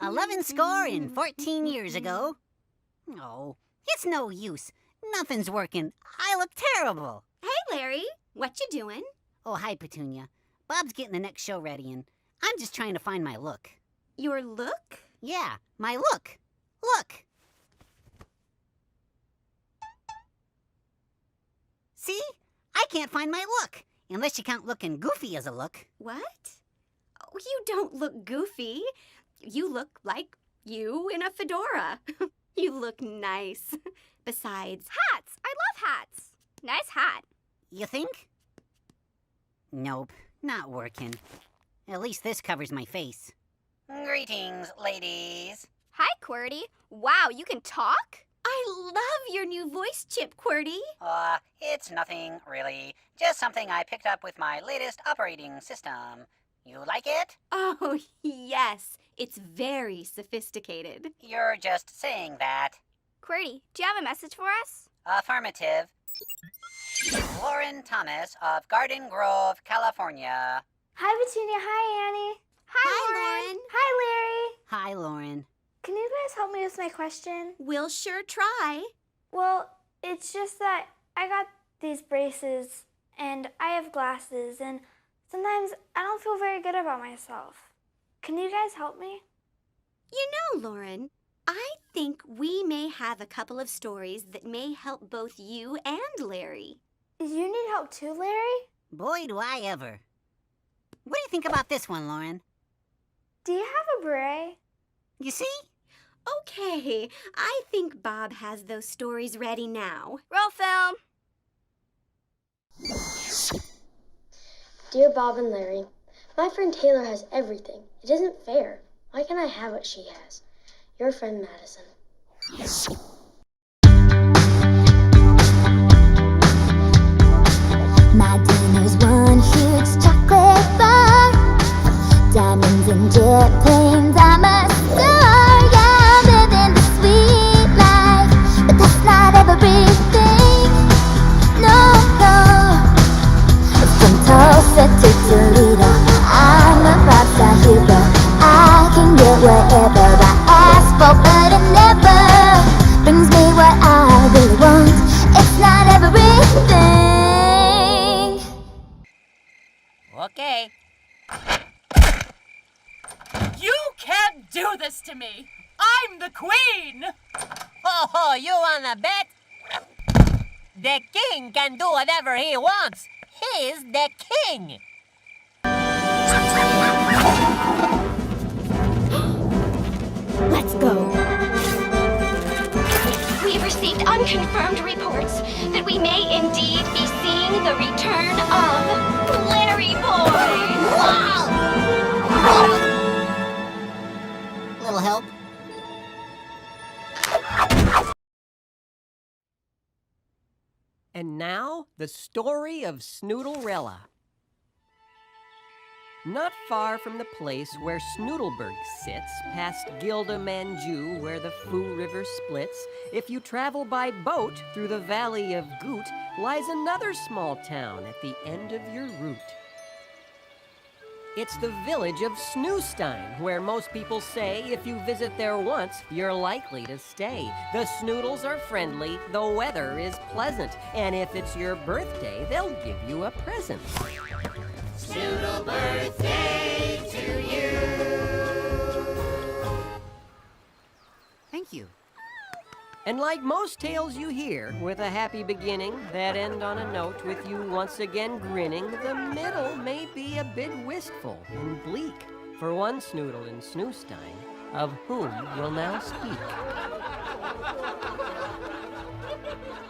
11 score and 14 years ago. Oh, it's no use. Nothing's working. I look terrible. Hey, Larry. What you doing? Oh, hi, Petunia. Bob's getting the next show ready, and I'm just trying to find my look. Your look? Yeah, my look. Look. See? I can't find my look, unless you count looking goofy as a look. What? Oh, you don't look goofy. You look like you in a fedora. You look nice. Besides... Hats! I love hats. Nice hat. You think? Nope, not working. At least this covers my face. Greetings, ladies. Hi, QWERTY. Wow, you can talk? I love your new voice chip, QWERTY. It's nothing, really. Just something I picked up with my latest operating system. You like it? Oh, yes. It's very sophisticated. You're just saying that. QWERTY, do you have a message for us? Affirmative. Lauren Thomas of Garden Grove, California. Hi, Petunia. Hi, Annie. Hi, Lauren. Hi, Larry. Hi, Lauren. Can you guys help me with my question? We'll sure try. Well, it's just that I got these braces, and I have glasses, and sometimes I don't feel very good about myself. Can you guys help me? You know, Lauren, I think we may have a couple of stories that may help both you and Larry. You need help too, Larry? Boy, do I ever. What do you think about this one, Lauren? Do you have a beret? You see? Okay, I think Bob has those stories ready now. Roll film. Dear Bob and Larry, my friend Taylor has everything. It isn't fair. Why can't I have what she has? Your friend Madison. My dinner's one huge chocolate bar. Diamonds and jet planes, I'm a star. Yeah, I'm living the sweet life, but that's not everything. No, no. From Tulsa to Toledo, I'm a pop star hero. I can get whatever I ask for, but it never brings me what I really want. It's not everything. Okay. You can't do this to me! I'm the queen! Oh, you wanna bet? The king can do whatever he wants. He's the king. Let's go. We've received unconfirmed reports that we may indeed be seeing the return of Larry Boy. Wow! Little help? And now, the story of Snoodlerella. Not far from the place where Snoodleberg sits, past Gilda Manju, where the Foo River splits, if you travel by boat through the valley of Goot, lies another small town at the end of your route. It's the village of Snoostein, where most people say if you visit there once, you're likely to stay. The Snoodles are friendly, the weather is pleasant, and if it's your birthday, they'll give you a present. Snoodle birthday to you. Thank you. And like most tales you hear, with a happy beginning that end on a note with you once again grinning, the middle may be a bit wistful and bleak for one Snoodle in Snoostein, of whom we'll now speak.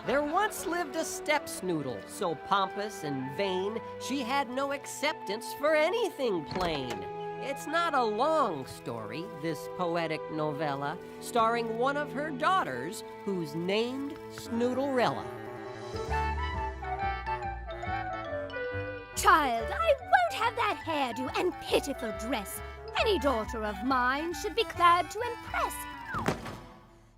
There once lived a step Snoodle, so pompous and vain, she had no acceptance for anything plain. It's not a long story, this poetic novella, starring one of her daughters, who's named Snoodlerella. Child, I won't have that hairdo and pitiful dress. Any daughter of mine should be clad to impress.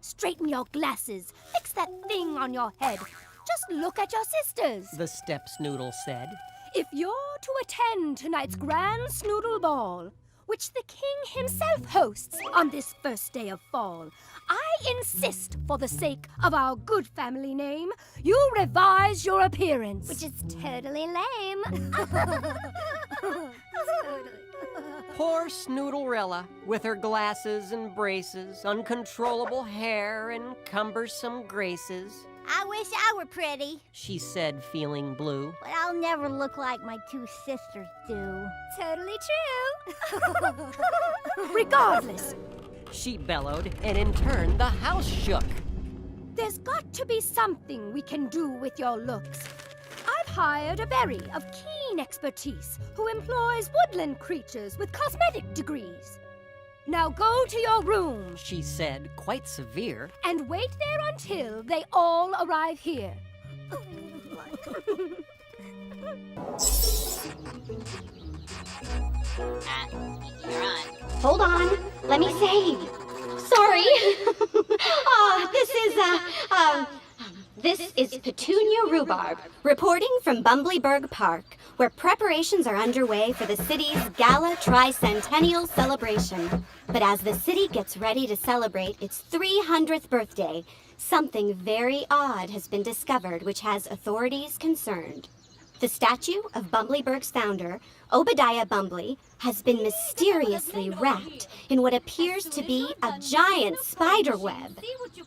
Straighten your glasses, fix that thing on your head. Just look at your sisters. The step Snoodle said. If you're to attend tonight's grand Snoodle Ball, which the king himself hosts on this first day of fall, I insist, for the sake of our good family name, you revise your appearance. Which is totally lame. Poor Snoodlerella, with her glasses and braces, uncontrollable hair, and cumbersome graces. I wish I were pretty, She said, feeling blue. but I'll never look like my two sisters do. Totally true. Regardless, She bellowed, and in turn, the house shook. there's got to be something we can do with your looks. I've hired a berry of keen expertise who employs woodland creatures with cosmetic degrees. Now go to your room She said, quite severe. and wait there until they all arrive here. You're on. Hold on. Let me save. Sorry. This is Petunia Rhubarb, reporting from Bumbleberg Park, where preparations are underway for the city's Gala Tricentennial celebration. But as the city gets ready to celebrate its 300th birthday, something very odd has been discovered which has authorities concerned. The statue of Bumbleberg's founder, Obadiah Bumbley, has been mysteriously wrapped in what appears to be a giant spider web.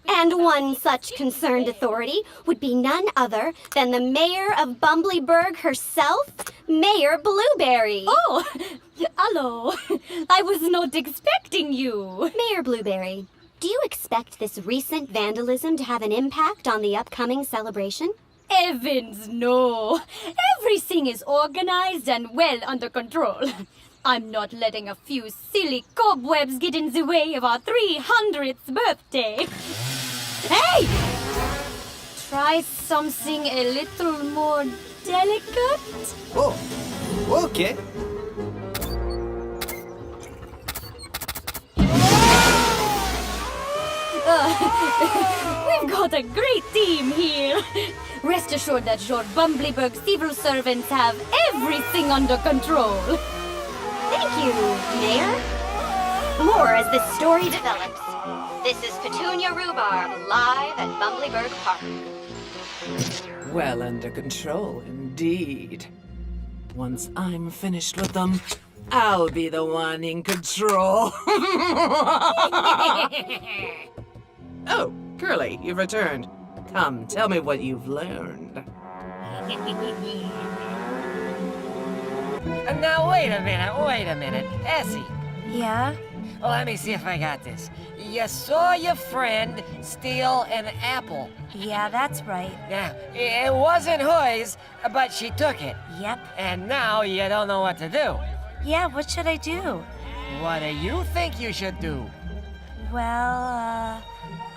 And one such concerned authority would be none other than the mayor of Bumbleberg herself, Mayor Blueberry. Oh, hello. I was not expecting you. Mayor Blueberry, do you expect this recent vandalism to have an impact on the upcoming celebration? Heavens, no. Everything is organized and well under control. I'm not letting a few silly cobwebs get in the way of our 300th birthday. Hey! Try something a little more delicate? Oh, okay. We've got a great team here. Rest assured that your Bumbleberg civil servants have everything under control. Thank you, Mayor. More as this story develops. This is Petunia Rhubarb, live at Bumbleberg Park. Well under control, indeed. Once I'm finished with them, I'll be the one in control. Oh, Curly, you've returned. Come, tell me what you've learned. Now, wait a minute. Essie. Yeah? Well, let me see if I got this. You saw your friend steal an apple. Yeah, that's right. Now, it wasn't hers, but she took it. Yep. And now you don't know what to do. Yeah, what should I do? What do you think you should do? Well,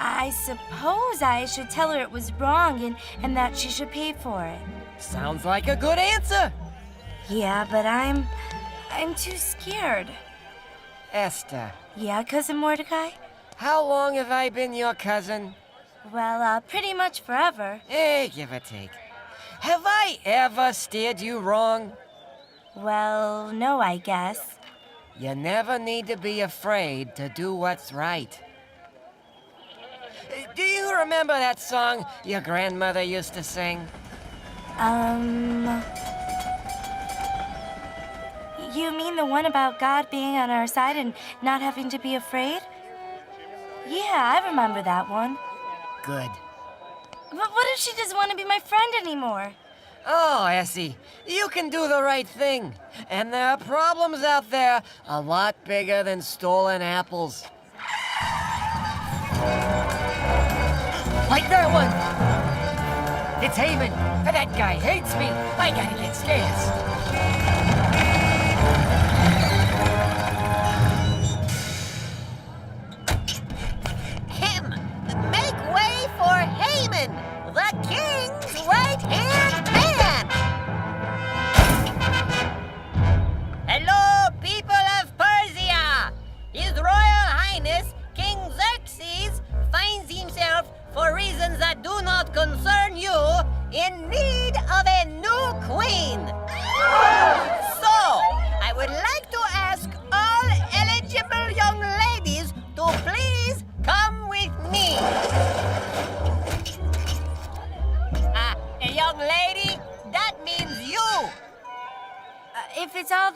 I suppose I should tell her it was wrong and that she should pay for it. Sounds like a good answer. Yeah, but I'm too scared. Esther. Yeah, Cousin Mordecai? How long have I been your cousin? Well, pretty much forever. Give or take. Have I ever steered you wrong? Well, no, I guess. You never need to be afraid to do what's right. Do you remember that song your grandmother used to sing? You mean the one about God being on our side and not having to be afraid? Yeah, I remember that one. Good. But what if she doesn't want to be my friend anymore? Oh, Essie, you can do the right thing. And there are problems out there a lot bigger than stolen apples. Like that one! It's Haman. That guy hates me. I gotta get scarce. Make way for Haman, the king's right-hand man! Hello, people of Persia! His Royal Highness, King Xerxes, finds himself, for reasons that do not concern you, in need of a new queen. So, I would like to ask all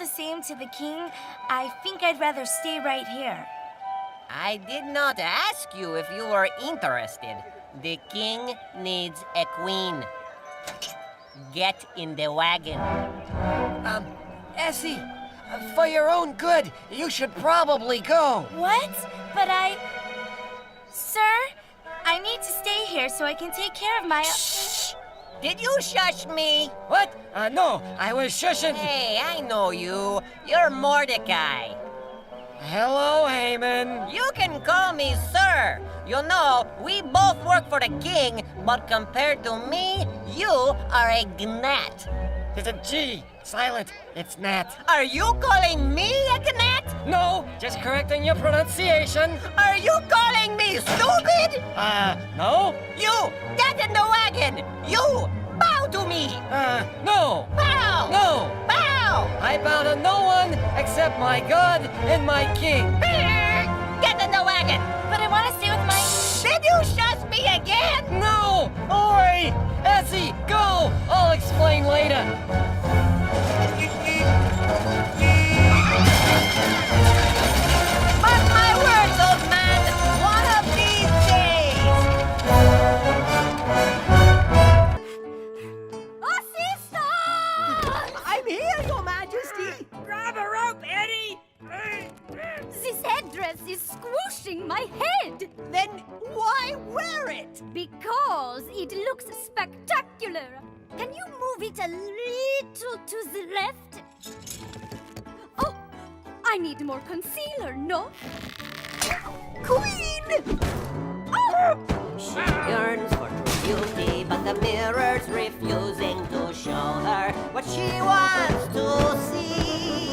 the same to the king, I think I'd rather stay right here. I did not ask you if you were interested. The king needs a queen. Get in the wagon. Essie, for your own good, you should probably go. What? But Sir, I need to stay here so I can take care of my... Shh! Did you shush me? What? No, I was shushing. Hey, I know you. You're Mordecai. Hello, Haman. You can call me sir. You know, we both work for the king, but compared to me, you are a gnat. It's a G. Silent. It's Nat. Are you calling me a gnat? No, just correcting your pronunciation. Are you calling me stupid? No. You, get in the wagon. You, bow to me. No. Bow. No. Bow. I bow to no one except my God and my king. Get in the wagon. But I want to stay with my... Did you shush me again? No. Oi. Essie, go. I'll explain later. Mark my words, old man. One of these days. Assistant! I'm here, Your Majesty. Grab a rope, Eddie! This headdress is squishing my head. Then why wear it? Because it looks spectacular. Can you move it a little to the left? Oh, I need more concealer, no? Queen! She yearns for true beauty, but the mirror's refusing to show her what she wants to see.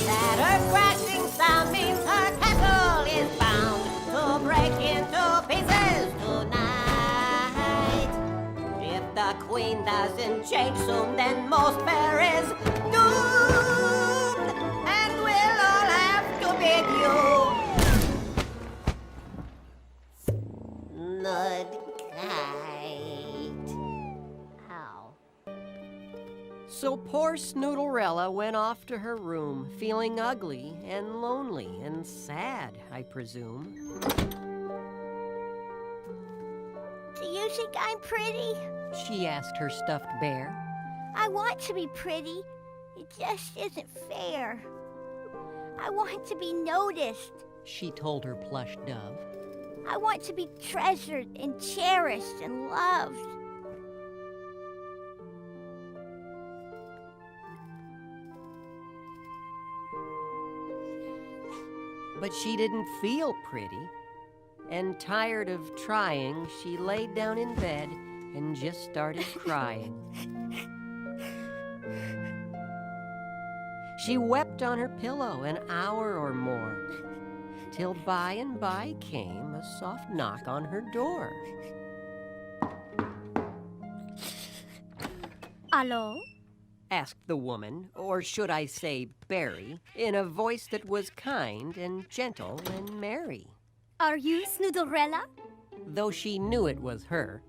That her crashing sound means her castle is bound to break into pieces tonight. If the queen doesn't change soon, then most fair is doomed, and we'll all have to bid you Ow. So poor Snoodlerella went off to her room, feeling ugly and lonely and sad, I presume. Do you think I'm pretty? She asked her stuffed bear. I want to be pretty. It just isn't fair. I want to be noticed. She told her plush dove. I want to be treasured and cherished and loved. But she didn't feel pretty. And tired of trying, she laid down in bed and just started crying. She wept on her pillow an hour or more, till by and by came a soft knock on her door. Hello? Asked the woman, or should I say Berry, in a voice that was kind and gentle and merry. Are you Snoodlerella? Though she knew it was her.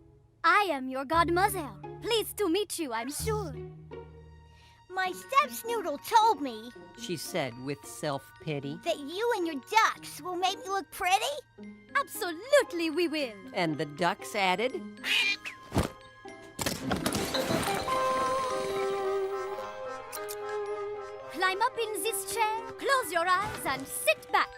I am your Godmother. Pleased to meet you, I'm sure. My step-snoodle told me, She said with self-pity. that you and your ducks will make me look pretty. Absolutely we will. And the ducks added, Climb up in this chair, close your eyes, and sit back.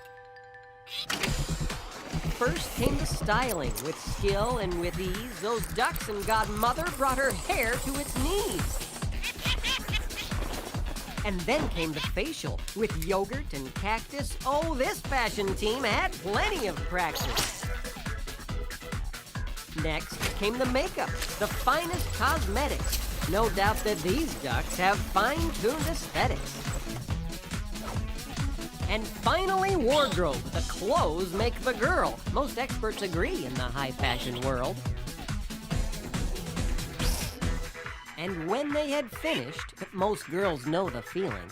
First came the styling. With skill and with ease, those ducks and Godmother brought her hair to its knees. And then came the facial. With yogurt and cactus, oh, this fashion team had plenty of practice. Next came the makeup, the finest cosmetics. No doubt that these ducks have fine-tuned aesthetics. And finally, wardrobe. The clothes make the girl. Most experts agree in the high fashion world. And when they had finished, most girls know the feeling.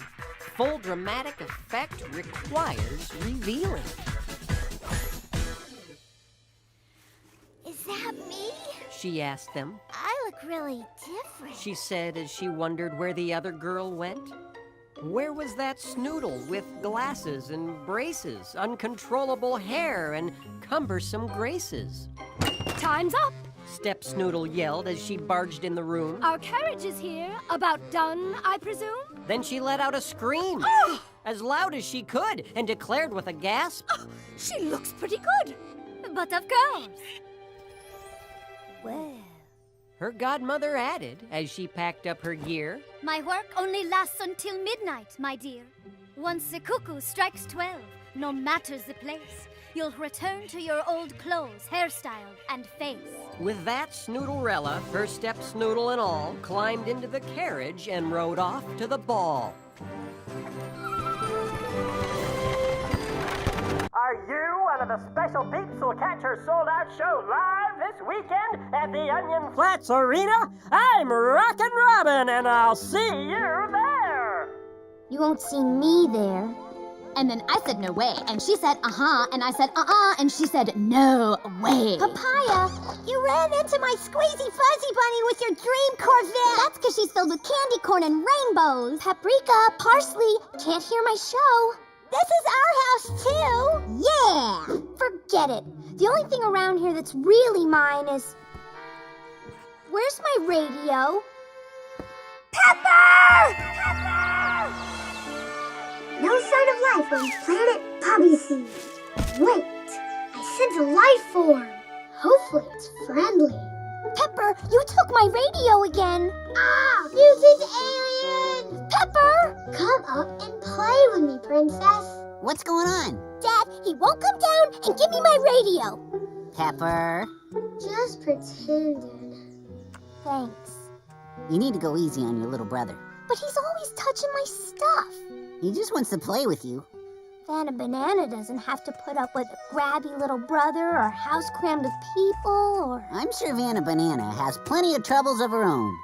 Full dramatic effect requires revealing. Is that me? She asked them. I look really different. She said as she wondered where the other girl went. Where was that Snoodle with glasses and braces, uncontrollable hair, and cumbersome graces? Time's up! Step Snoodle yelled as she barged in the room. Our carriage is here. About done, I presume? Then she let out a scream, as loud as she could, and declared with a gasp, She looks pretty good. But of course. Well, her godmother added as she packed up her gear. My work only lasts until midnight, my dear. Once the cuckoo strikes 12, no matters the place, you'll return to your old clothes, hairstyle, and face. With that, Snoodlerella, her step Snoodle and all, climbed into the carriage and rode off to the ball. Are you one of the special peeps who'll catch her sold-out show live this weekend at the Onion Flats Arena? I'm Rockin' Robin, and I'll see you there! You won't see me there. And then I said no way, and she said uh-huh, and I said uh-uh, and she said no way. Papaya, you ran into my squeezy fuzzy bunny with your dream Corvette. That's because she's filled with candy corn and rainbows. Paprika, parsley, can't hear my show. This is our house, too. Yeah! Forget it. The only thing around here that's really mine is... Where's my radio? Pepper! Pepper! No sign of life on planet Poppy Seed. Wait, I sense a life form. Hopefully it's friendly. Pepper, you took my radio again. Ah, mutant aliens! Pepper! Come up and play with me, princess. What's going on? Dad, he won't come down and give me my radio. Pepper. Just pretending. Thanks. You need to go easy on your little brother. But he's always touching my stuff. He just wants to play with you. Vanna Banana doesn't have to put up with a grabby little brother or a house crammed with people or... I'm sure Vanna Banana has plenty of troubles of her own.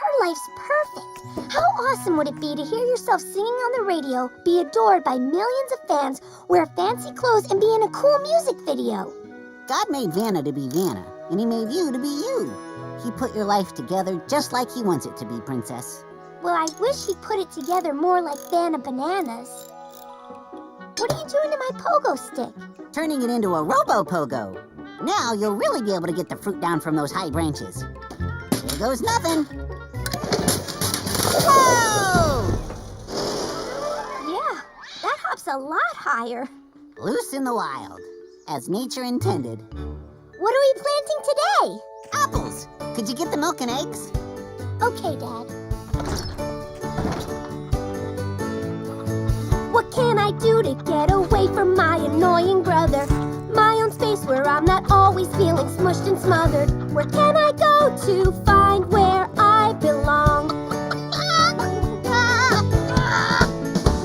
Her life's perfect. How awesome would it be to hear yourself singing on the radio, be adored by millions of fans, wear fancy clothes, and be in a cool music video? God made Vanna to be Vanna, and he made you to be you. He put your life together just like he wants it to be, Princess. Well, I wish he'd put it together more like Vanna Bananas. What are you doing to my pogo stick? Turning it into a robo-pogo. Now you'll really be able to get the fruit down from those high branches. There goes nothing. Whoa! Yeah, that hop's a lot higher. Loose in the wild, as nature intended. What are we planting today? Apples. Could you get the milk and eggs? Okay, Dad. What can I do to get away from my annoying brother? My own space where I'm not always feeling smushed and smothered. Where can I go to find where I belong?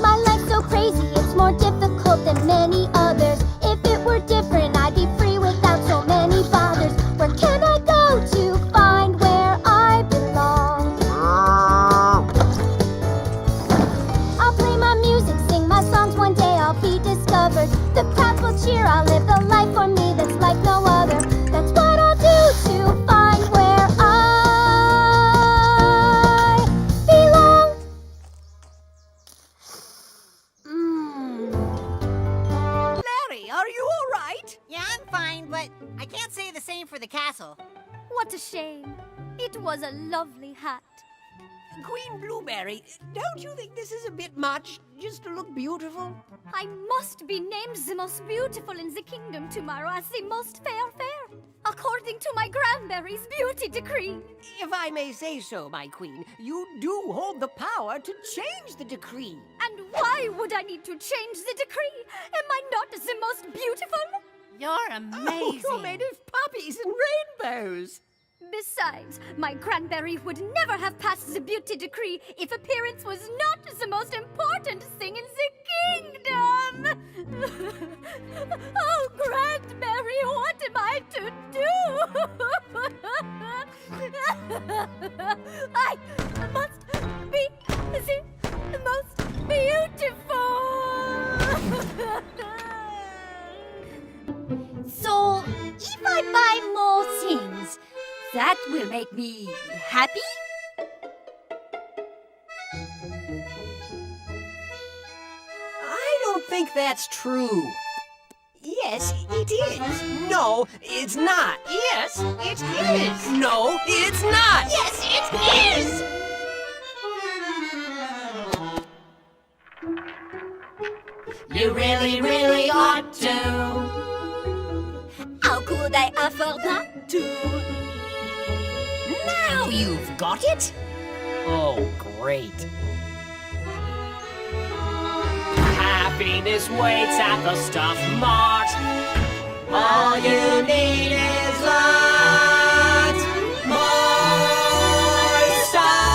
My life's so crazy, it's more difficult than many others. If it were different, I'd be free without so many bothers. Where can I go to find where I belong? I'll play my music, sing my songs, one day I'll be discovered. The crowds will cheer, I'll live the life for me that's like no other. That's what I'll do to find where I belong. Larry, are you all right? Yeah, I'm fine, but I can't say the same for the castle. What a shame. It was a lovely hat. Queen Blueberry, don't you think this is a bit much, just to look beautiful? I must be named the most beautiful in the kingdom tomorrow as the most fair, according to my Granberry's beauty decree. If I may say so, my queen, you do hold the power to change the decree. And why would I need to change the decree? Am I not the most beautiful? You're amazing. Oh, you're made of poppies and rainbows. Besides, my Cranberry would never have passed the beauty decree if appearance was not the most important thing in the kingdom. Oh, Cranberry, what am I to do? I must be the most beautiful. So, if I buy more things, that will make me happy? think that's true. Yes, it is. No, it's not. Yes, it is. No, it's not. Yes, it is. You really, really ought to. How could I afford not to? Now you've got it. Oh, great. Happiness waits at the Stuff Mart. All you need is lots more stuff.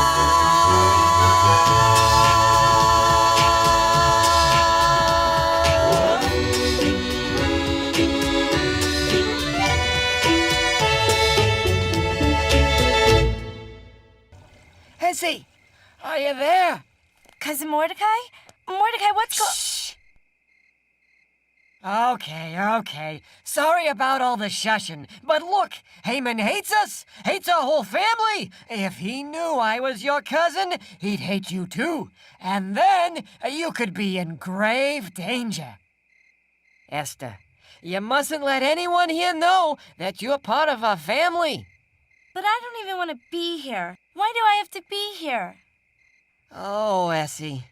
Essie, are you there? Cousin Mordecai? Mordecai, what's Okay. Sorry about all the shushing, but look, Haman hates us, hates our whole family. If he knew I was your cousin, he'd hate you too. And then you could be in grave danger. Esther, you mustn't let anyone here know that you're part of our family. But I don't even want to be here. Why do I have to be here? Oh, Essie,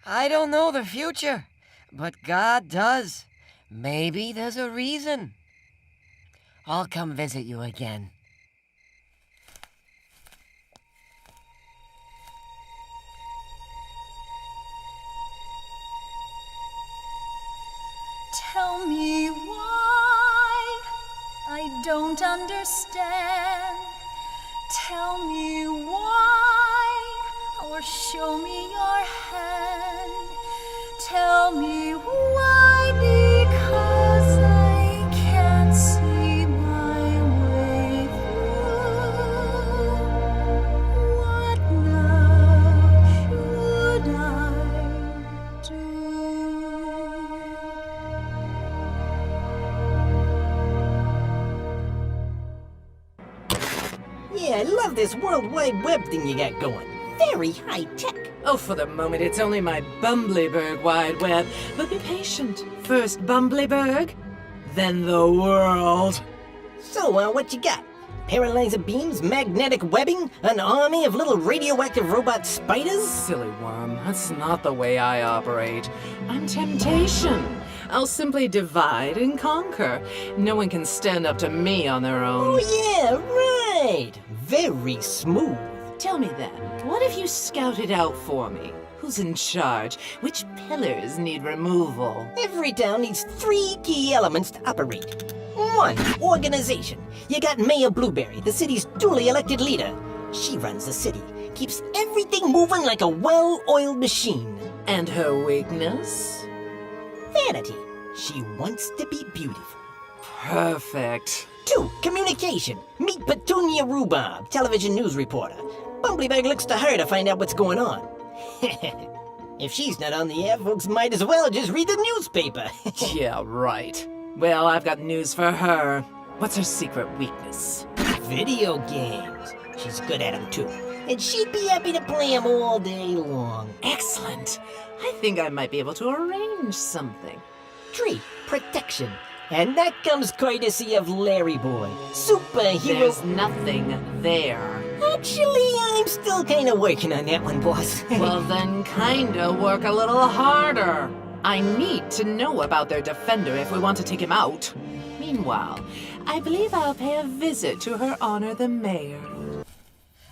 I don't know the future, but God does. Maybe there's a reason. I'll come visit you again. Tell me why I don't understand. Tell me why, or show me your hand. Tell me why, because I can't see my way through. What now should I do? Yeah, I love this World Wide Web thing you got going. Very high tech. Oh, for the moment, it's only my Bumbleberg wide web. But be patient. First Bumbleberg, then the world. So, what you got? Paralyzer beams, magnetic webbing, an army of little radioactive robot spiders? Silly worm, that's not the way I operate. I'm temptation. I'll simply divide and conquer. No one can stand up to me on their own. Oh, yeah, right. Very smooth. Tell me then, what have you scouted out for me? Who's in charge? Which pillars need removal? Every town needs 3 key elements to operate. 1, organization. You got Mayor Blueberry, the city's duly elected leader. She runs the city, keeps everything moving like a well-oiled machine. And her weakness? Vanity. She wants to be beautiful. Perfect. 2, communication. Meet Petunia Rhubarb, television news reporter. Bumbleberg looks to her to find out what's going on. If she's not on the air, folks might as well just read the newspaper. Yeah, right. Well, I've got news for her. What's her secret weakness? Video games. She's good at them too. And she'd be happy to play them all day long. Excellent. I think I might be able to arrange something. 3, protection. And that comes courtesy of Larry Boy, superhero. There's nothing there. Actually, I'm still kinda working on that one, boss. Well, then kinda work a little harder. I need to know about their defender if we want to take him out. Meanwhile, I believe I'll pay a visit to Her Honor the Mayor.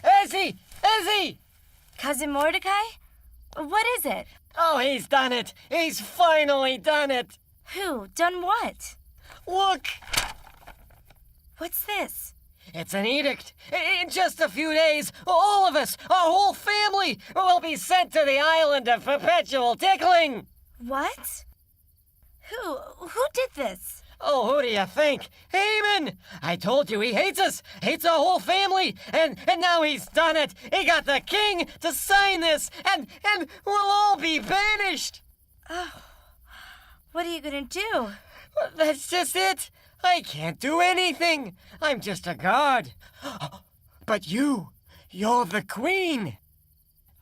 Essie! Essie! Cousin Mordecai? What is it? Oh, he's done it! He's finally done it! Who? Done what? Look! What's this? It's an edict. In just a few days, all of us, our whole family, will be sent to the island of perpetual tickling. What? Who did this? Oh, who do you think? Haman! I told you he hates us, hates our whole family, and now he's done it. He got the king to sign this, and we'll all be banished. Oh, what are you gonna do? That's just it. I can't do anything. I'm just a guard. But you're the queen.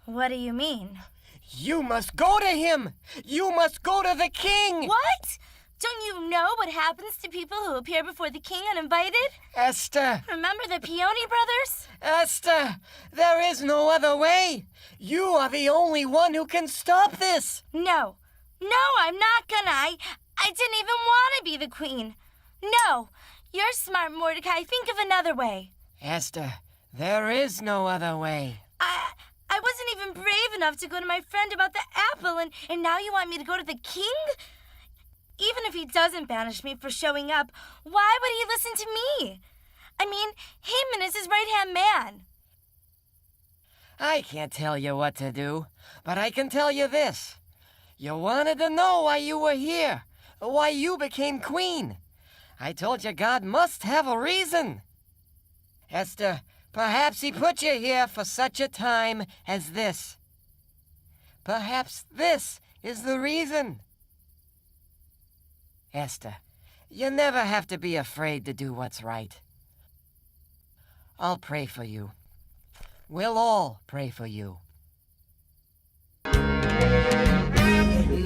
What do you mean? You must go to him! You must go to the king! What? Don't you know what happens to people who appear before the king uninvited? Esther! Remember the Peony brothers? Esther! There is no other way! You are the only one who can stop this! No. No, I'm not gonna. I didn't even want to be the queen. No. You're smart, Mordecai. Think of another way. Esther, there is no other way. I wasn't even brave enough to go to my friend about the apple, and now you want me to go to the king? Even if he doesn't banish me for showing up, why would he listen to me? I mean, Haman is his right-hand man. I can't tell you what to do, but I can tell you this. You wanted to know why you were here, why you became queen. I told you God must have a reason. Esther, perhaps he put you here for such a time as this. Perhaps this is the reason. Esther, you never have to be afraid to do what's right. I'll pray for you. We'll all pray for you.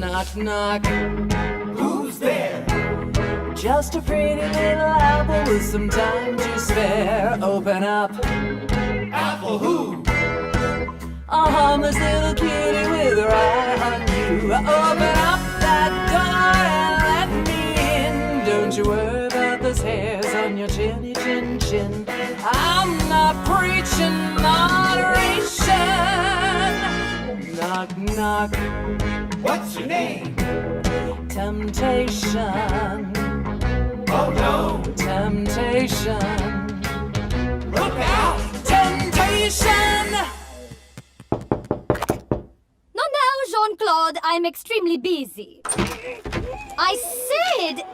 Knock, knock. Who's there? Just a pretty little apple with some time to spare. Open up. Apple who? A harmless little kitty with her eye on you. Open up that door and let me in. Don't you worry about those hairs on your chinny chin chin. I'm not preaching moderation. Knock, knock. What's your name? Temptation. Oh no! Temptation. Look out! Temptation! No, now, Jean-Claude, I'm extremely busy. I said,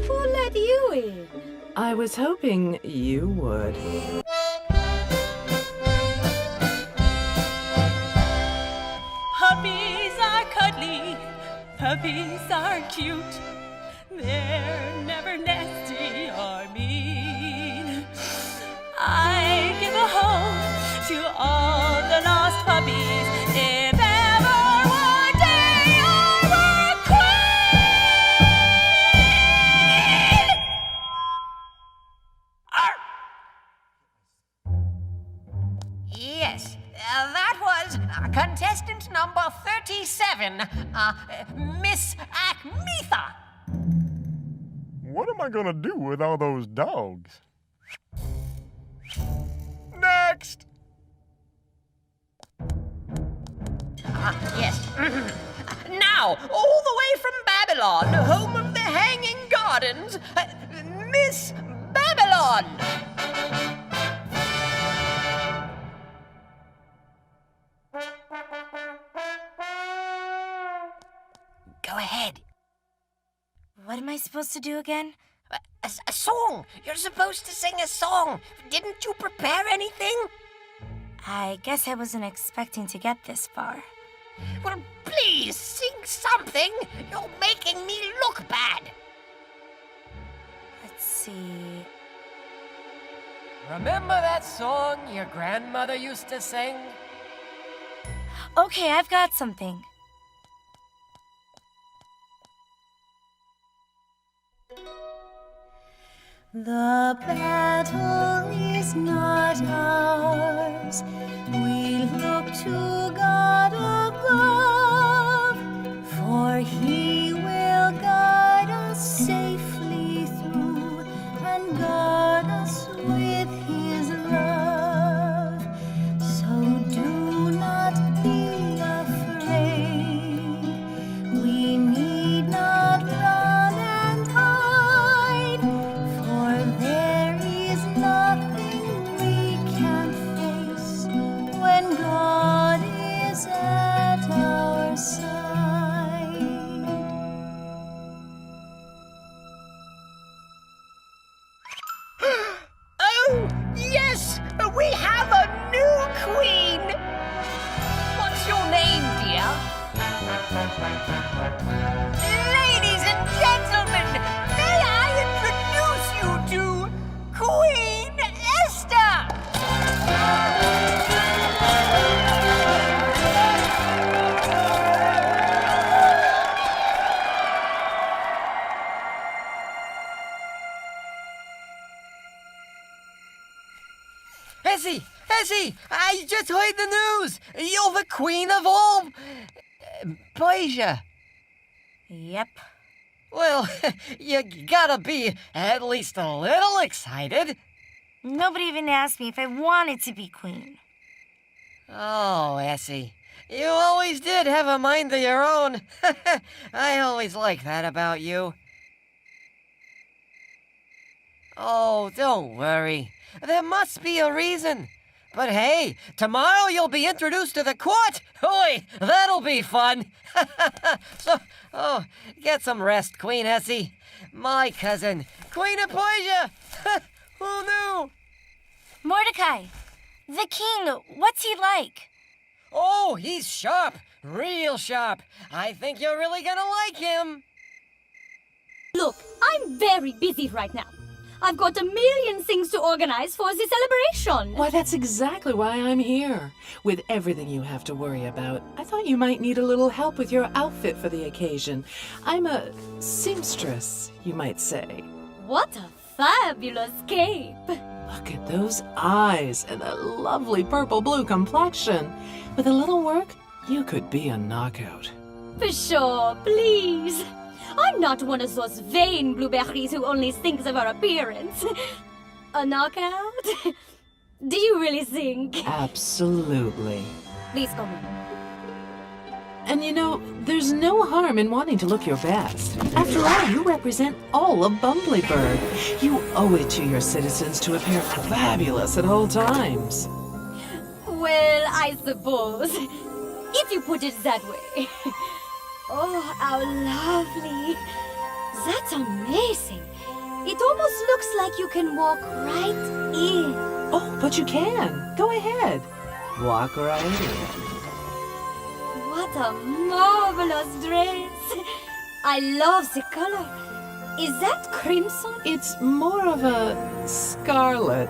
who let you in? I was hoping you would. Puppies are cuddly, puppies are cute. They're never nasty or mean. I give a home to all the lost puppies. If ever one day I were queen! Yes, that was contestant number 37, Miss Ackmetha. What am I gonna do with all those dogs? Next! Yes. Now, all the way from Babylon, home of the Hanging Gardens, Miss Babylon! Go ahead. What am I supposed to do again? A song! You're supposed to sing a song! Didn't you prepare anything? I guess I wasn't expecting to get this far. Well, please, sing something! You're making me look bad! Let's see... Remember that song your grandmother used to sing? Okay, I've got something. The battle is not ours. We look to God above, for He will guide us safely through and guard us with His love. So do not be afraid. We need not run and hide, for there is nothing we can't face when God is at Essie! I just heard the news! You're the queen of all... Persia. Yep. Well, you gotta be at least a little excited. Nobody even asked me if I wanted to be queen. Oh, Essie, you always did have a mind of your own. I always liked that about you. Oh, don't worry. There must be a reason. But hey, tomorrow you'll be introduced to the court. Oi, that'll be fun. So, get some rest, Queen Essie. My cousin, Queen of Persia. Who knew? Mordecai, the king, what's he like? Oh, he's sharp, real sharp. I think you're really gonna like him. Look, I'm very busy right now. I've got a million things to organize for the celebration. Why, that's exactly why I'm here. With everything you have to worry about, I thought you might need a little help with your outfit for the occasion. I'm a seamstress, you might say. What a fabulous cape. Look at those eyes and a lovely purple-blue complexion. With a little work, you could be a knockout. For sure, please. I'm not one of those vain blueberries who only thinks of her appearance. A knockout? Do you really think? Absolutely. Please come in. And you know, there's no harm in wanting to look your best. After all, you represent all of Bumblyburg. You owe it to your citizens to appear fabulous at all times. Well, I suppose. If you put it that way. Oh, how lovely. That's amazing. It almost looks like you can walk right in. Oh, but you can. Go ahead. Walk right in. What a marvelous dress. I love the color. Is that crimson? It's more of a scarlet.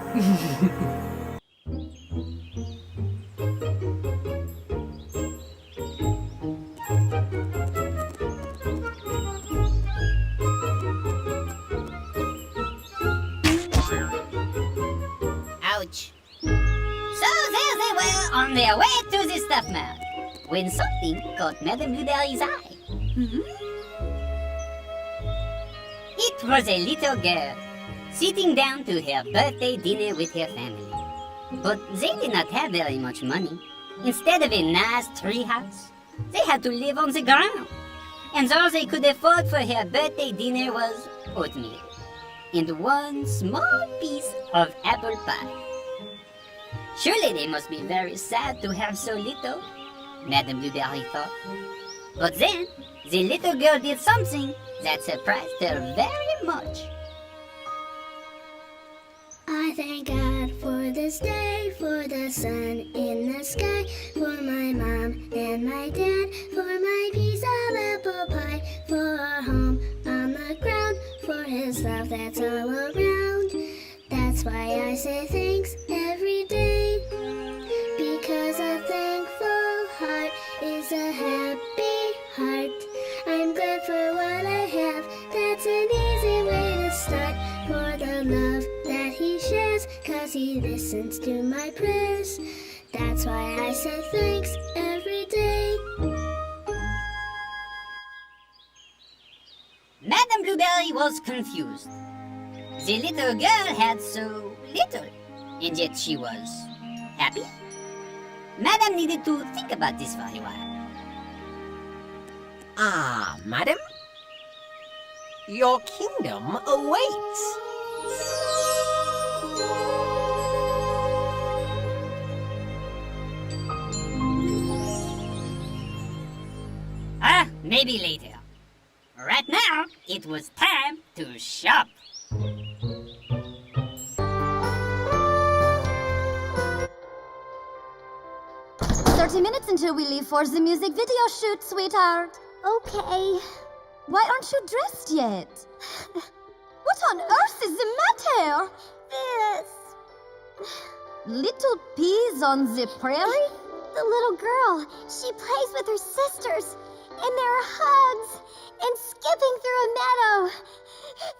Ouch. So there they were on their way to the stuff mart, when something caught Madame Blueberry's eye. It was a little girl, sitting down to her birthday dinner with her family. But they did not have very much money. Instead of a nice tree house, they had to live on the ground. And all they could afford for her birthday dinner was oatmeal and one small piece of apple pie. Surely they must be very sad to have so little, Madame Blueberry thought. But then, the little girl did something that surprised her very much. I thank God for this day, for the sun in the sky, for my mom and my dad, for my piece of apple pie, for our home on the ground, for his love that's all around. That's why I say thanks every day, because a thankful heart is a happy heart. I'm glad for what I have, that's an easy way to start, for the love that he shares, 'cause he listens to my prayers. That's why I say thanks every day. Madame Blueberry was confused. The little girl had so little, and yet she was happy. Madame needed to think about this for a while. Ah, madam? Your kingdom awaits. Maybe later. Right now, it was time to shop. 30 minutes until we leave for the music video shoot, sweetheart. Okay. Why aren't you dressed yet? What on earth is the matter? This. Little peas on the prairie? The little girl, she plays with her sisters, and there are hugs, and skipping through a meadow,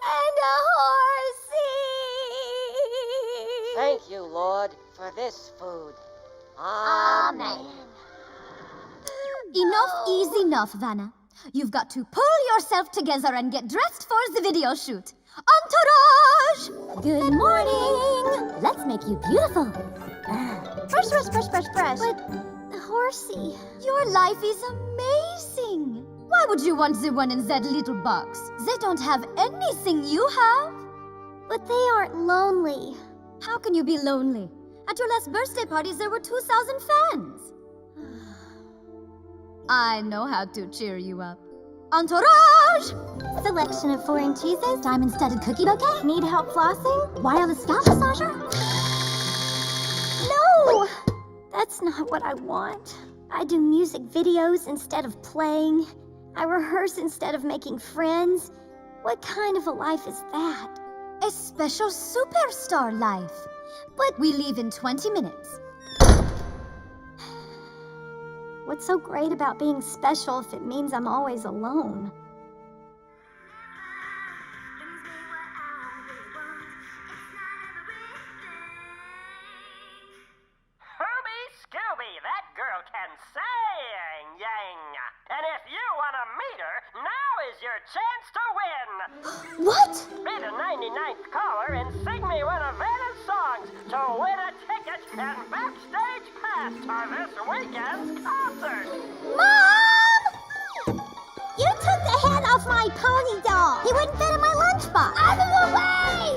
and a horsey. Thank you, Lord. Lord, for this food. Amen. Enough is enough, Vanna. You've got to pull yourself together and get dressed for the video shoot. Entourage! Good morning. Let's make you beautiful. Brush. But, Horsey, your life is amazing. Why would you want the one in that little box? They don't have anything you have. but they aren't lonely. How can you be lonely? At your last birthday parties, there were 2,000 fans. I know how to cheer you up. Entourage! Selection of foreign cheeses, diamond-studded cookie bouquet. Need help flossing? Wireless scalp massager? No! That's not what I want. I do music videos instead of playing. I rehearse instead of making friends. What kind of a life is that? A special superstar life. But we leave in 20 minutes. What's so great about being special if it means I'm always alone? Scooby, that girl can sing, yang. And if you want to meet her, now is your chance to win. What? Be the 99th caller and sing me one of Vanna's songs to win a ticket and backstage pass to this weekend's concert. Mom! You took the head off my pony doll. He wouldn't fit in my lunchbox. Out of the way!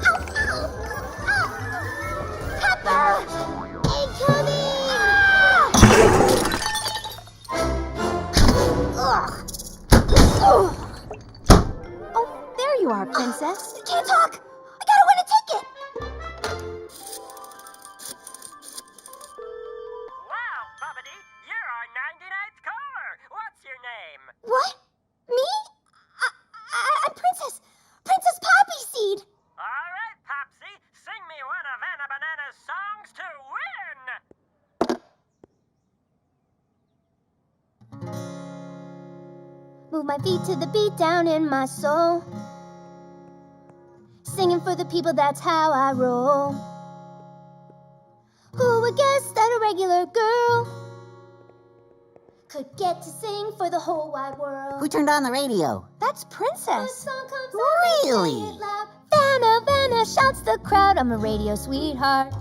Ow, ow, ow. Pepper! Incoming! Oh, there you are, Princess. Can't talk! I gotta win a ticket! Wow, Bubbity, you're our 99th caller. What's your name? What? Me? I'm Princess Poppy Seed. All right, Popsy, sing me one of Anna Banana's songs to win. Move my feet to the beat down in my soul. Singing for the people, that's how I roll. Who would guess that a regular girl could get to sing for the whole wide world? Who turned on the radio? That's Princess. Really? Vanna, Vanna, shouts the crowd. I'm a radio sweetheart.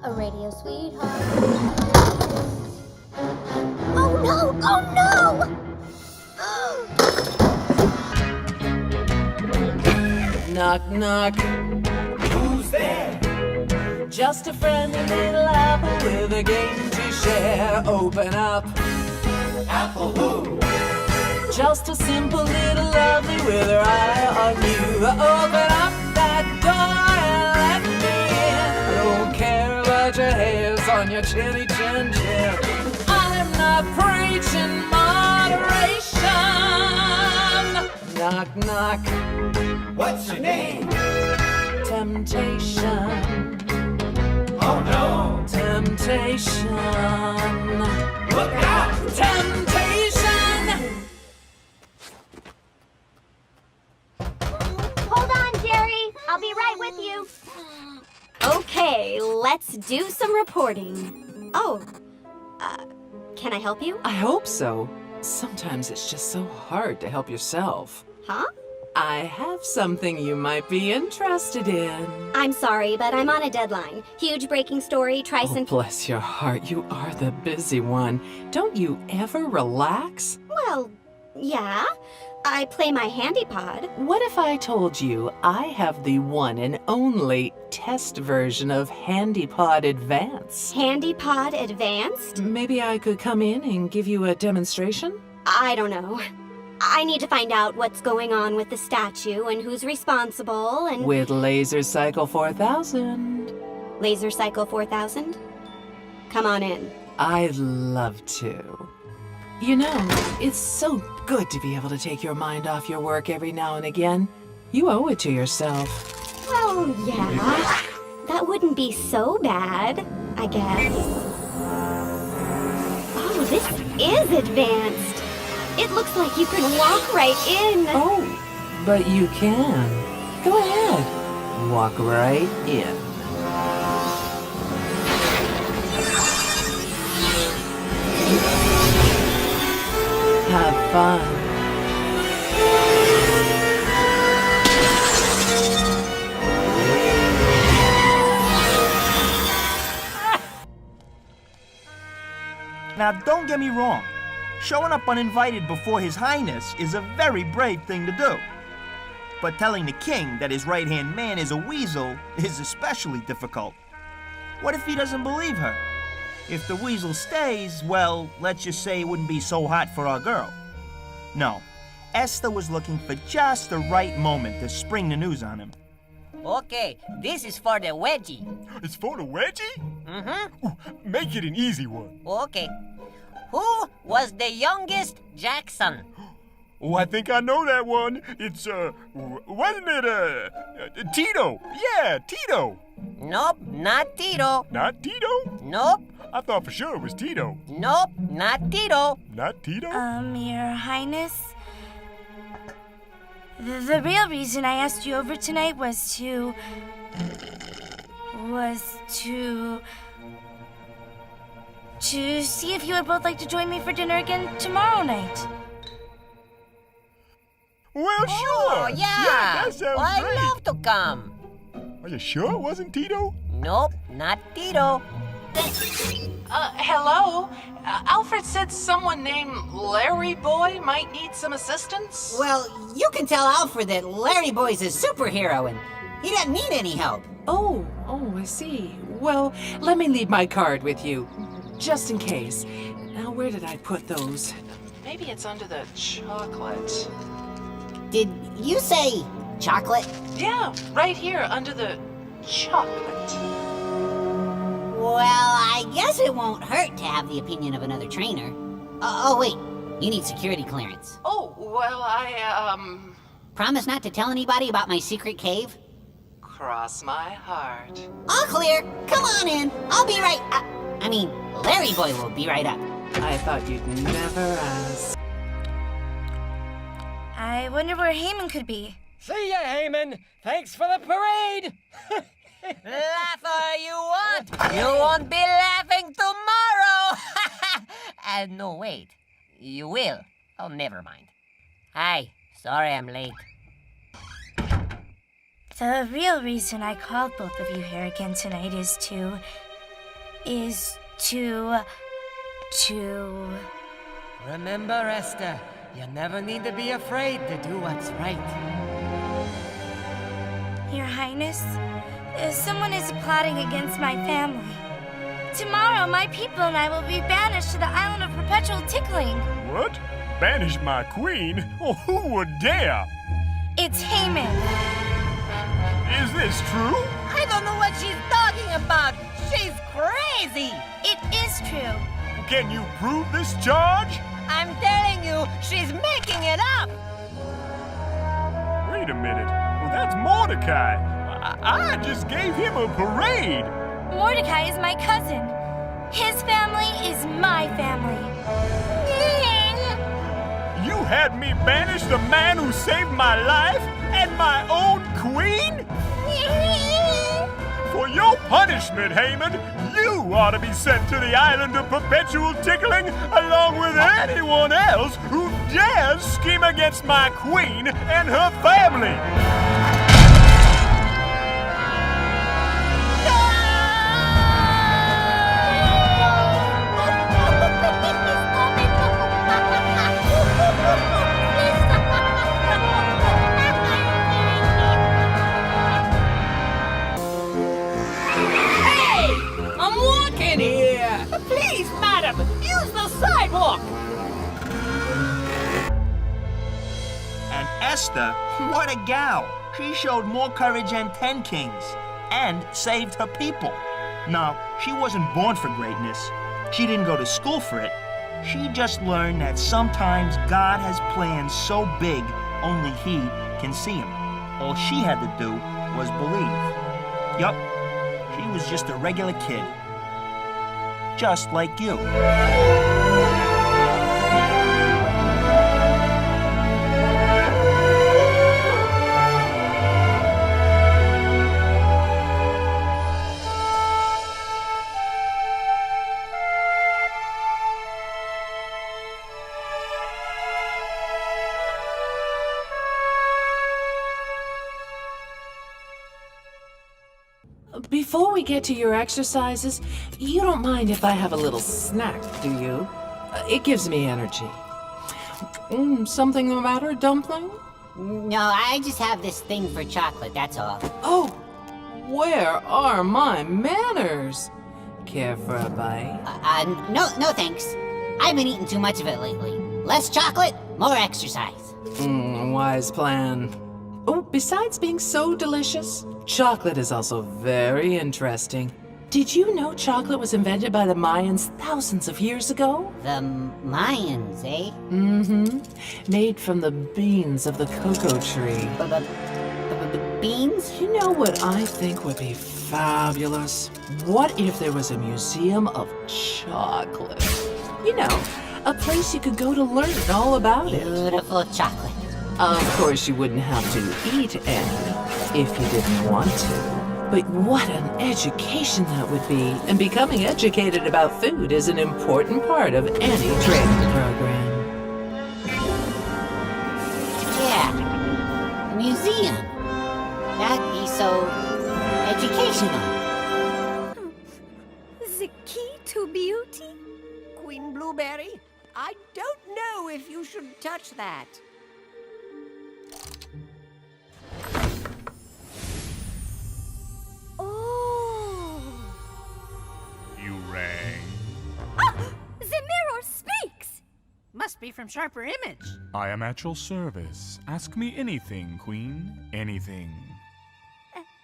A radio sweetheart. Oh no! Oh no! Knock, knock. Who's there? Just a friendly little apple with a game to share. Open up. Apple who? Just a simple little lovely with her eye on you. Open up that door and let me in. I don't care about your hairs on your chinny chin chin. I'm not preaching moderation. Knock, knock. What's your name? Temptation. Oh no! Temptation. Look out! Temptation! Hold on, Jerry. I'll be right with you. Okay, let's do some reporting. Oh, can I help you? I hope so. Sometimes it's just so hard to help yourself. Huh? I have something you might be interested in. I'm sorry, but I'm on a deadline. Huge breaking story, Oh, bless your heart, you are the busy one. Don't you ever relax? Well, yeah. I play my handy pod. What if I told you I have the one and only test version of HandyPod Advance? HandyPod Advanced? Maybe I could come in and give you a demonstration? I don't know. I need to find out what's going on with the statue and who's responsible and... With Laser Cycle 4000. Laser Cycle 4000? Come on in. I'd love to. You know, it's so good to be able to take your mind off your work every now and again. You owe it to yourself. Well, yeah. That wouldn't be so bad, I guess. Oh, this is advanced. It looks like you can walk right in. Oh, but you can. Go ahead. Walk right in. Have fun. Now, don't get me wrong. Showing up uninvited before His Highness is a very brave thing to do. But telling the king that his right-hand man is a weasel is especially difficult. What if he doesn't believe her? If the weasel stays, well, let's just say it wouldn't be so hot for our girl. No, Esther was looking for just the right moment to spring the news on him. Okay, this is for the Veggie. It's for the Veggie? Mm-hmm. Ooh, make it an easy one. Okay. Who was the youngest Jackson? Oh, I think I know that one. It's, wasn't it, Tito? Yeah, Tito. Nope, not Tito. Not Tito? Nope. I thought for sure it was Tito. Nope, not Tito. Not Tito? Your Highness? The real reason I asked you over tonight was to see if you would both like to join me for dinner again tomorrow night. Well, sure. Oh, yeah. That sounds I'd great. love to come. Are you sure it wasn't Tito? Nope, not Tito. Hello? Alfred said someone named Larry Boy might need some assistance? Well, you can tell Alfred that Larry Boy's a superhero and he doesn't need any help. Oh, I see. Well, let me leave my card with you, just in case. Now, where did I put those? Maybe it's under the chocolate. Did you say chocolate? Yeah, right here under the chocolate. Well, I guess it won't hurt to have the opinion of another trainer. Oh, wait. You need security clearance. Oh, well, Promise not to tell anybody about my secret cave? Cross my heart. All clear. Come on in. I'll be right... Larry Boy will be right up. I thought you'd never ask. I wonder where Haman could be. See ya, Haman. Thanks for the parade. Laugh all you want. You won't be laughing tomorrow. No, wait. You will. Oh, never mind. Hi. Sorry I'm late. The real reason I called both of you here again tonight is to... Remember, Esther, you never need to be afraid to do what's right. Your Highness, someone is plotting against my family. Tomorrow, my people and I will be banished to the island of perpetual tickling. What? Banish my queen? Oh, who would dare? It's Haman. Is this true? I don't know what she's talking about. She's crazy. It is true. Can you prove this charge? I'm telling you, she's making it up. Wait a minute. Well, that's Mordecai. I just gave him a parade. Mordecai is my cousin. His family is my family. You had me banish the man who saved my life and my own queen? For your punishment, Haman, you ought to be sent to the island of perpetual tickling along with anyone else who dares scheme against my queen and her family. Please, madam, use the sidewalk! And Esther, what a gal. She showed more courage than 10 kings and saved her people. No, she wasn't born for greatness. She didn't go to school for it. She just learned that sometimes God has plans so big only He can see them. All she had to do was believe. Yup, she was just a regular kid. Just like you. Before we get to your exercises, you don't mind if I have a little snack, do you? It gives me energy. Something the matter, Dumpling? No, I just have this thing for chocolate, that's all. Oh, where are my manners? Care for a bite? No thanks. I've been eating too much of it lately. Less chocolate, more exercise. Wise plan. Oh, besides being so delicious, chocolate is also very interesting. Did you know chocolate was invented by the Mayans thousands of years ago? The Mayans, eh? Mm-hmm. Made from the beans of the cocoa tree. Beans? You know what I think would be fabulous? What if there was a museum of chocolate? You know, a place you could go to learn all about it. Beautiful chocolate. Of course, you wouldn't have to eat any if you didn't want to. But what an education that would be. And becoming educated about food is an important part of any training program. Yeah, a museum. That'd be so educational. The key to beauty? Queen Blueberry, I don't know if you should touch that. Oh! You rang. Ah! The mirror speaks! Must be from Sharper Image. I am at your service. Ask me anything, Queen. Anything.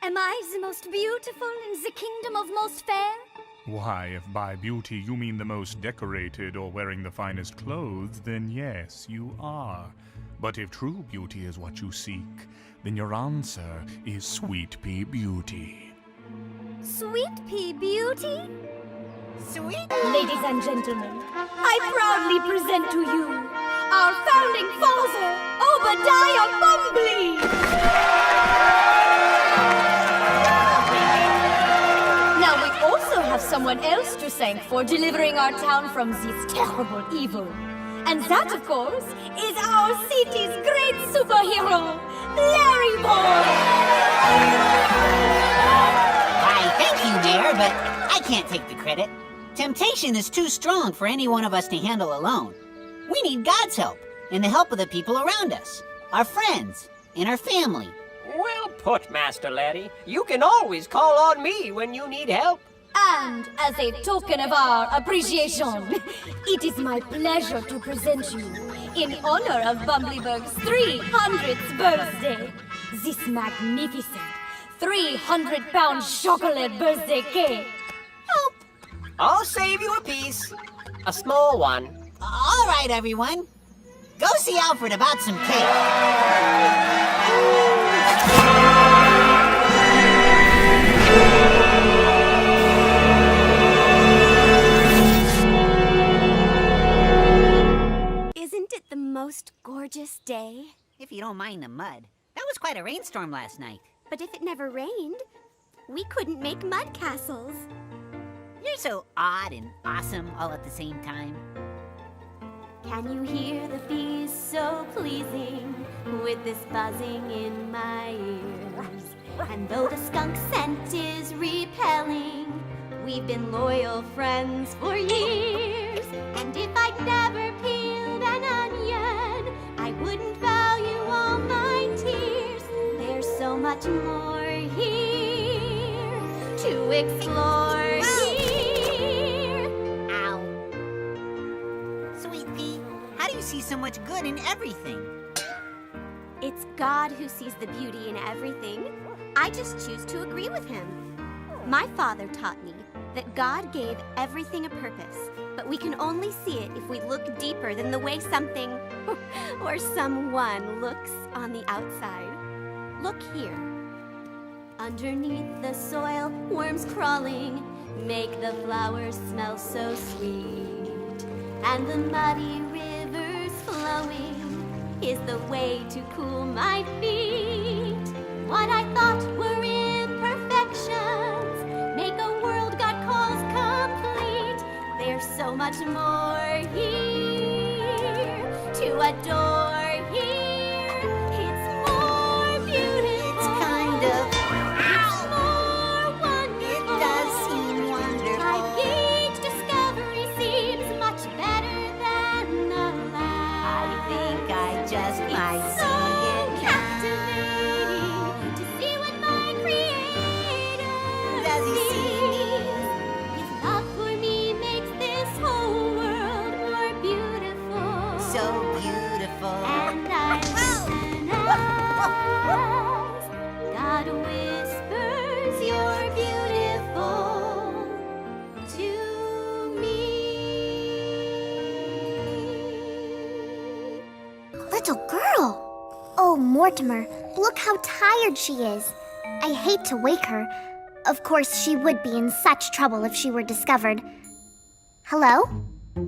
Am I the most beautiful in the kingdom of most fair? Why, if by beauty you mean the most decorated or wearing the finest clothes, then yes, you are. But if true beauty is what you seek, then your answer is Sweet Pea Beauty. Sweet Pea Beauty? Sweet? Ladies and gentlemen, I proudly present to you our founding father, Obadiah Bumbly! Now we also have someone else to thank for delivering our town from this terrible evil. And that, of course, is our city's great superhero, Larry Boy! Why, thank you, Mayor, but I can't take the credit. Temptation is too strong for any one of us to handle alone. We need God's help, and the help of the people around us, our friends, and our family. Well put, Master Larry. You can always call on me when you need help. And as a token of our appreciation, it is my pleasure to present you, in honor of Bumblyburg's 300th birthday, this magnificent 300-pound chocolate birthday cake. Help! I'll save you a piece. A small one. All right, everyone. Go see Alfred about some cake. Isn't it the most gorgeous day? If you don't mind the mud. That was quite a rainstorm last night. But if it never rained, we couldn't make mud castles. You're so odd and awesome all at the same time. Can you hear the bees so pleasing with this buzzing in my ears? And though the skunk scent is repelling, we've been loyal friends for years. And if I'd never peeled an onion, I wouldn't value all my tears. There's so much more here to explore here. Ow. Sweet Pea, how do you see so much good in everything? It's God who sees the beauty in everything. I just choose to agree with him. My father taught me that God gave everything a purpose, but we can only see it if we look deeper than the way something or someone looks on the outside. Look here. Underneath the soil, worms crawling make the flowers smell so sweet. And the muddy rivers flowing is the way to cool my feet. What I thought were imperfections make a world God calls complete. There's so much more here to adore here. It's more beautiful. It's kind of... It's more wonderful. Mortimer. Look how tired she is. I hate to wake her. Of course, she would be in such trouble if she were discovered. Hello?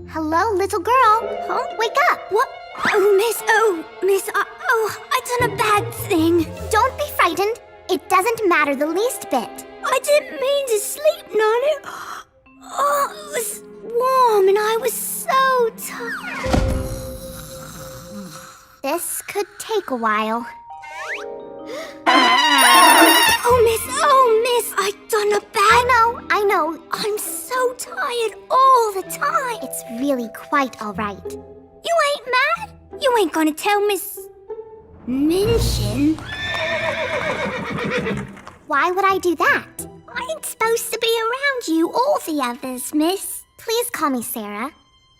Hello, little girl. Huh? Wake up. What? Oh, miss, I done a bad thing. Don't be frightened. It doesn't matter the least bit. I didn't mean to sleep on it. Oh, it was warm and I was so tired. This could take a while. Oh, miss, I done a bad... I know. I'm so tired all the time. It's really quite all right. You ain't mad? You ain't gonna tell Miss... Minchin? Why would I do that? I ain't supposed to be around you or the others, miss. Please call me Sarah.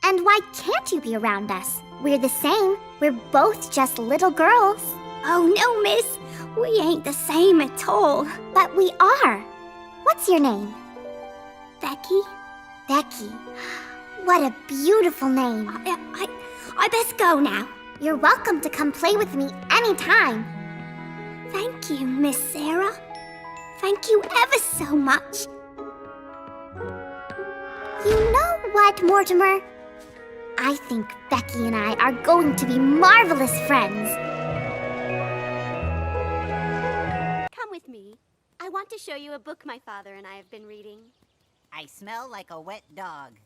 And why can't you be around us? We're the same. We're both just little girls. Oh, no, miss. We ain't the same at all. But we are. What's your name? Becky? Becky. What a beautiful name. I best go now. You're welcome to come play with me anytime. Thank you, Miss Sarah. Thank you ever so much. You know what, Mortimer? I think Becky and I are going to be marvelous friends. Come with me. I want to show you a book my father and I have been reading. I smell like a wet dog.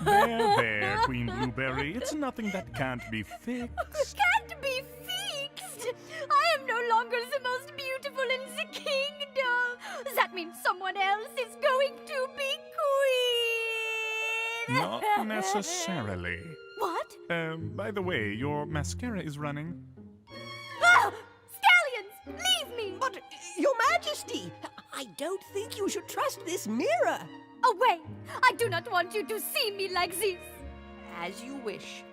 There, Queen Blueberry. It's nothing that can't be fixed. Can't be fixed! I am no longer the most beautiful in the kingdom! That means someone else is going to be queen! Not necessarily. What? By the way, your mascara is running. Ah! Stallions! Leave me! But, Your Majesty, I don't think you should trust this mirror. Away! I do not want you to see me like this! As you wish.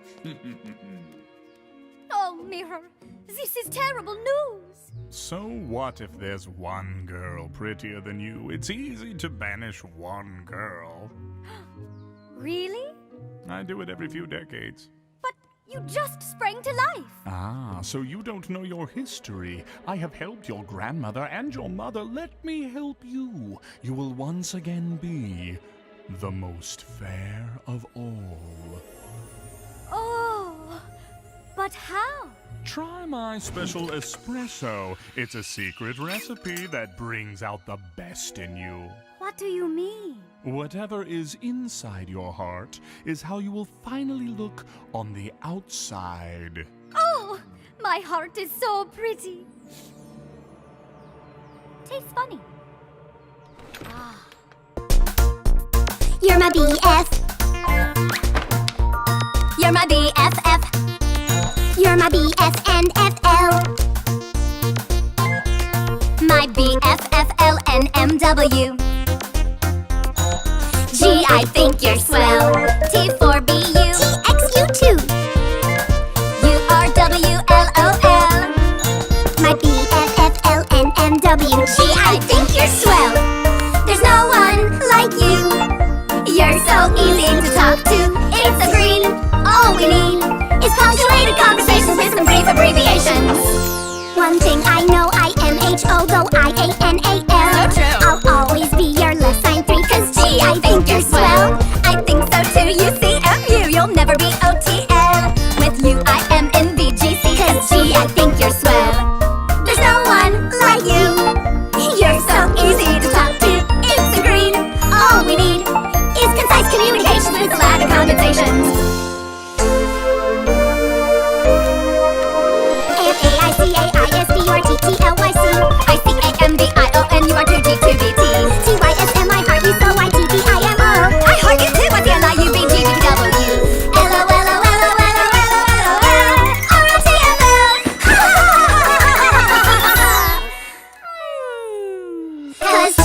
Oh, mirror, this is terrible news! So what if there's one girl prettier than you? It's easy to banish one girl. Really? I do it every few decades. But you just sprang to life! Ah, so you don't know your history. I have helped your grandmother and your mother. Let me help you. You will once again be the most fair of all. Oh, but how? Try my special espresso. It's a secret recipe that brings out the best in you. What do you mean? Whatever is inside your heart is how you will finally look on the outside. Oh, my heart is so pretty. Tastes funny. Ah. You're my BF. You're my BFF. You're my BF and FL. My BFFLNMW. G, I think you're swell. T for BU. TX, you too. URWLOL. My BFFLNMW. G, I think you're swell. There's no one like you. You're so easy to talk to. It's a green. All we need is punctuated conversations with some brief abbreviations. One thing I know, I am H-O, though I-A-N-A-L. So true. I'll always be your less sign 3, cause G, I think you're swell. I think so too. UCMU, you'll never be OTL. With you, I am in VGC, cause G, I think you're swell. There's no one like you. You're so easy to talk to. It's a green. All we need is concise communications with louder condensations. A-F-A-I-C-A-I-S-D-U-R-T-T-L-Y-C. I-C-A-M-B-I-O-N-U-R-2-G-2-B-T. T-Y-S-M-I-R-E, so I-T-B-I-M-O. I heart you too, what's the L-I-U-B-G-B-W? Cause G,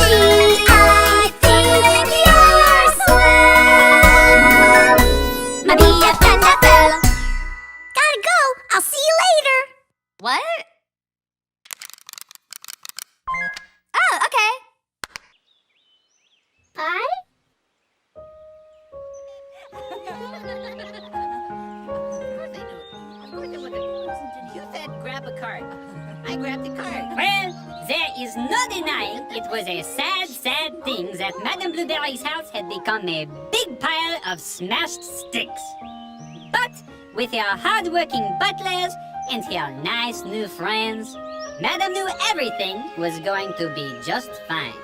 I think you're swell. I grabbed the card. Well, there is no denying it was a sad, sad thing that Madame Blueberry's house had become a big pile of smashed sticks. But with her hard-working butlers and her nice new friends, Madame knew everything was going to be just fine.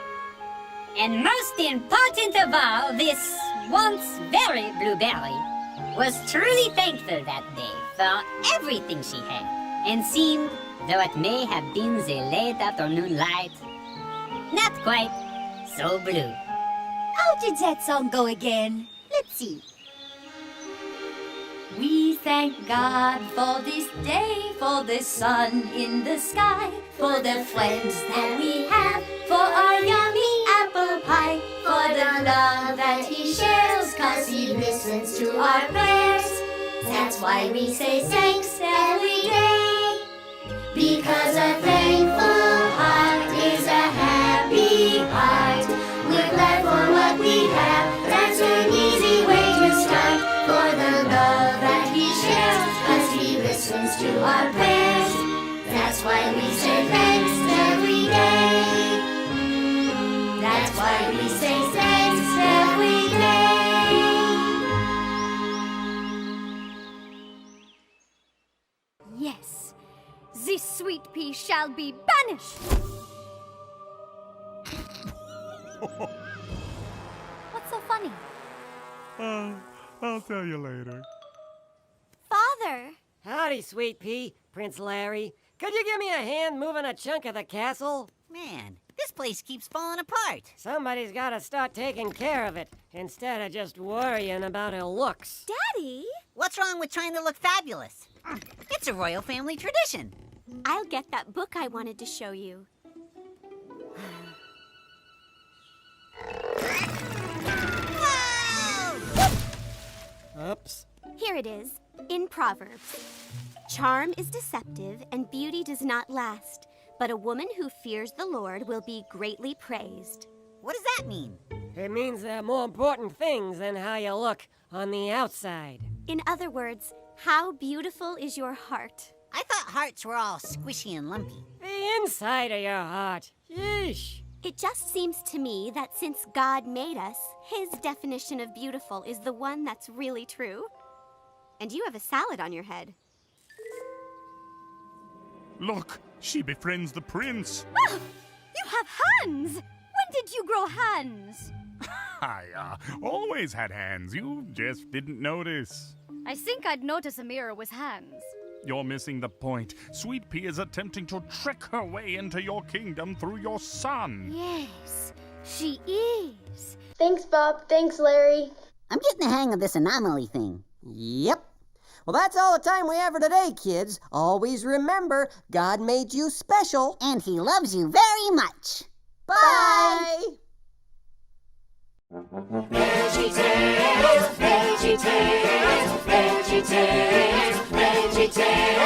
And most important of all, this once very Blueberry was truly thankful that day for everything she had, and seemed, though it may have been the late afternoon light, not quite so blue. How did that song go again? Let's see. We thank God for this day, for the sun in the sky, for the friends that we have, for our yummy apple pie, for the love that He shares, 'cause He listens to our prayers. That's why we say thanks every day, because a thankful heart is a happy heart. We're glad for what we have, that's an easy way to start, for the love that He shares, 'cause He listens to our prayers. That's why we say thanks every day. That's why we say thanks every day. Yes, this sweet pea shall be banished. What's so funny? I'll tell you later. Father! Howdy, Sweet Pea, Prince Larry. Could you give me a hand moving a chunk of the castle? Man, this place keeps falling apart. Somebody's gotta start taking care of it, instead of just worrying about her looks. Daddy? What's wrong with trying to look fabulous? It's a royal family tradition. I'll get that book I wanted to show you. Oops. Here it is, in Proverbs. Charm is deceptive and beauty does not last, but a woman who fears the Lord will be greatly praised. What does that mean? It means there are more important things than how you look on the outside. In other words, how beautiful is your heart? I thought hearts were all squishy and lumpy. The inside of your heart. Yeesh. It just seems to me that since God made us, His definition of beautiful is the one that's really true. And you have a salad on your head. Look, she befriends the prince. Ah, you have hands! When did you grow hands? I always had hands. You just didn't notice. I think I'd notice a mirror with hands. You're missing the point. Sweet Pea is attempting to trick her way into your kingdom through your son. Yes, she is. Thanks, Bob. Thanks, Larry. I'm getting the hang of this anomaly thing. Yep. Well, that's all the time we have for today, kids. Always remember, God made you special. And He loves you very much. Bye! Veggietales, Veggietales, Veggietales, Veggietales.